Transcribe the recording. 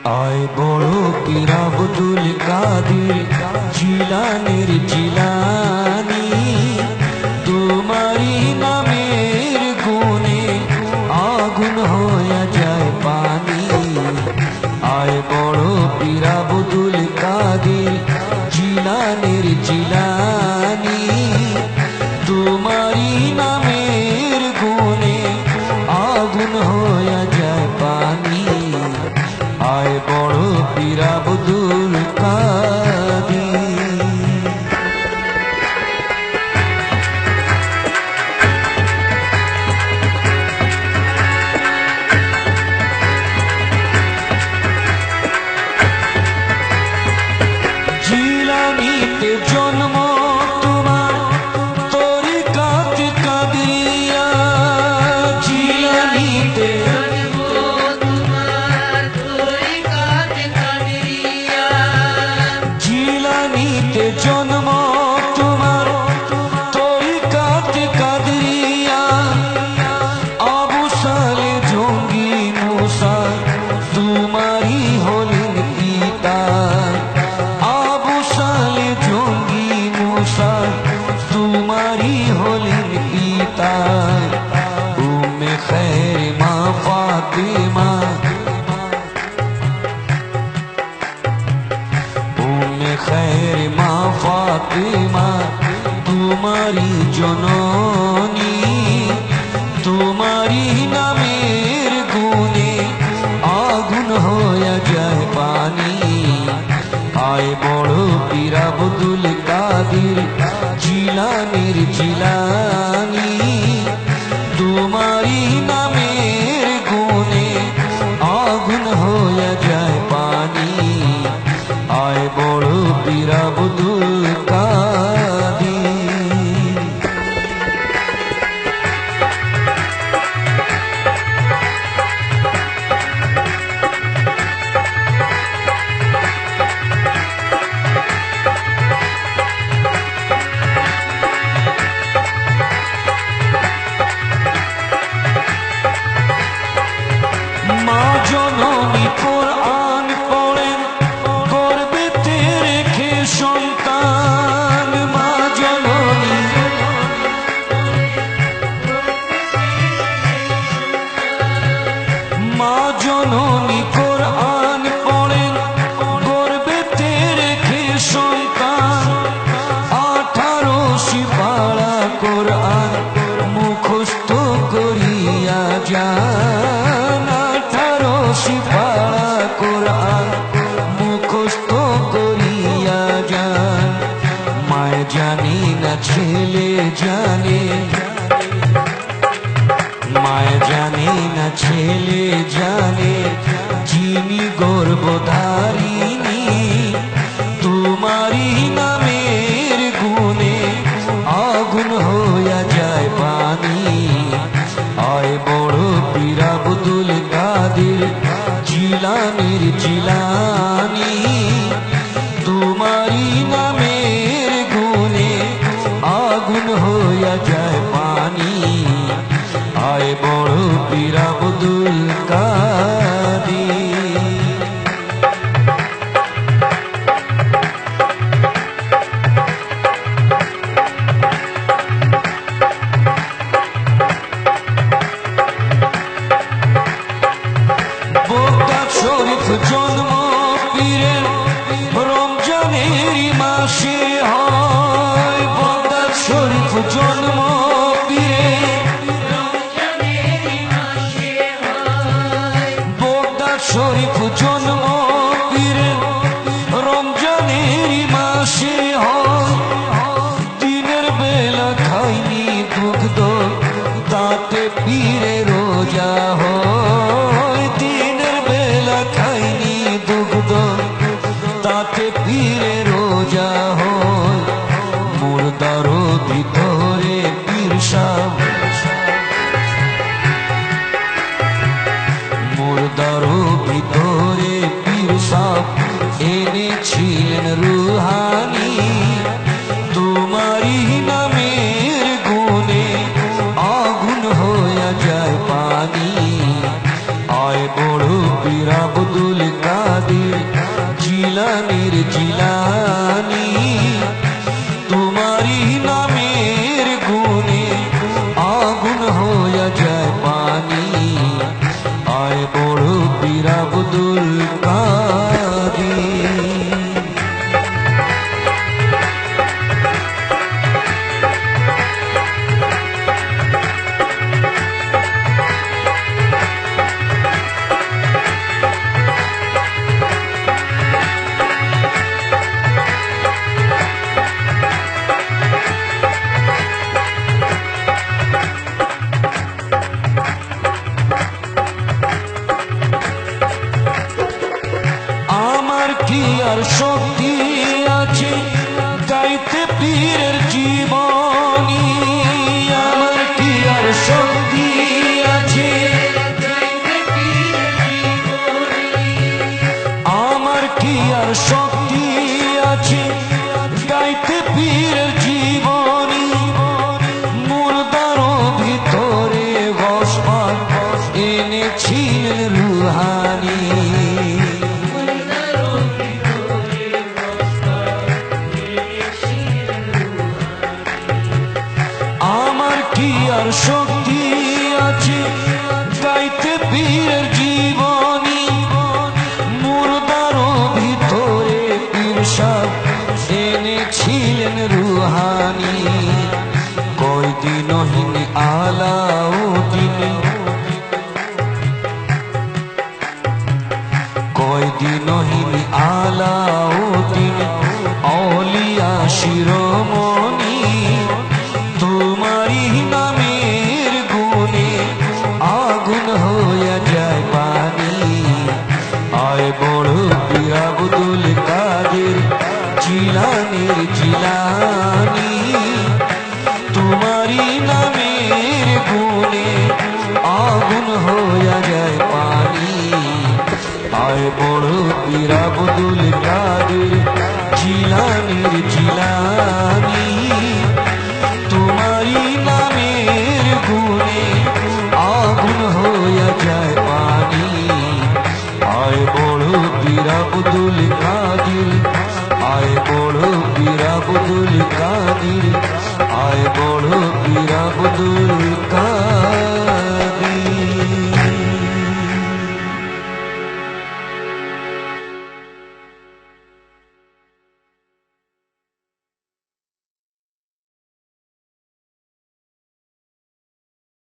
আয় বড় পীর আব্দুল কাদের জিলানীর জিলানী, তোমারি নামের গুণে আগুন হয়ে যায় পানি। আয় বড় পীর আব্দুল কাদের জিলানীর জিলানী, তোমারি নামের গুণে আগুন হয়ে যায় পানি। আয় বড় পীর আব্দুল কাদের। জিলানীতে জন্ম তোমার, তরিকাত কাদিয়া। জিলানীতে জিলানীতে জন্ম তোমার, তরিকাত কাদিয়া। আবু সালে জঙ্গি মুসা তোমারি হলেন পিতা। আবু সালে জঙ্গি মুসা তোমারি হলেন পিতা। উম্মে খৈর মা ফাতিমা, উম্মে খৈর মা ফাতিমা তোমারি জননী। তোমারি নামের গুণে আগুন হয়ে যায় পানি। আয় বড় পীর আব্দুল কাদের জিলানীর জিলানী, তোমারি নামের গুণে আগুন হয়ে যায় পানি। আয় বড় পীর আব্দুল কাদের। মা জননী কোরআন পড়েন, গর্ভেতে রেখে সন্তান। মা জননী মা জননী কোরআন পড়েন, গর্ভেতে রেখে সন্তান। 18 সিপারা কোরআন মুখস্থ করিয়া যান। 18 সিপারা কোরআন মুখস্থ করিয়া যান। মায় জানি না ছেলে জানে, মায় জানে না ছেলে জানে, যিনি গর্ভধারিণী। তোমারি নামের গুণে আগুন হইয়া যায় পানি। আয় বড় পীর আব্দুল কাদের জিলানীর জিলানী, তোমারি নামের গুণে আগুন হইয়া যায় পানি। আয় বড় পীর আব্দুল কাদের। বগদাদ শরীফ জন্ম পীরের রমজানের মাসে হয়। বগদাদ শরীফ জন্ম বগদাদ শরীফ জন্ম পীরের রমজানের মাসে হয়। দিনের বেলা খাইনি দুগ্ধ, তাতে পীরে রোজা হয়। দিনের বেলা খাইনি দুগ্ধ, তাতে পীরে রোজা হয়। মুর্দার ভিতরে পীর সাহ, মুর্দার ভিতরে পীর সাহ এনেছিলেন রুহানি। তোমারি নামের গুণে আগুন হয়ে যায় যার শক্তি আছে গাইতে পীরের জীবনী মুর্দারও ভিতরে পীর সাহ এনেছিলেন রুহানি কয়দিনহীন আলাউদ্দিন কয়দিনহীন আলাউদ্দিন আউলিয়া শিরোমণি তোমারই নামের গুণে আগুন হইয়া যায় পানি আয় বড় পীর আব্দুল কাদের জিলানীর জিলানী তোমারই নামের গুণে আগুন হইয়া যায় পানি আয় বড় পীর আব্দুল কাদের জিলানীর জিলানী তোমারই নামের গুণে আগুন হইয়া যায় পানি আয় বড় পীর আব্দুল কাদের আয় বড় পীর আব্দুল কাদের আয় বড় পীর আব্দুল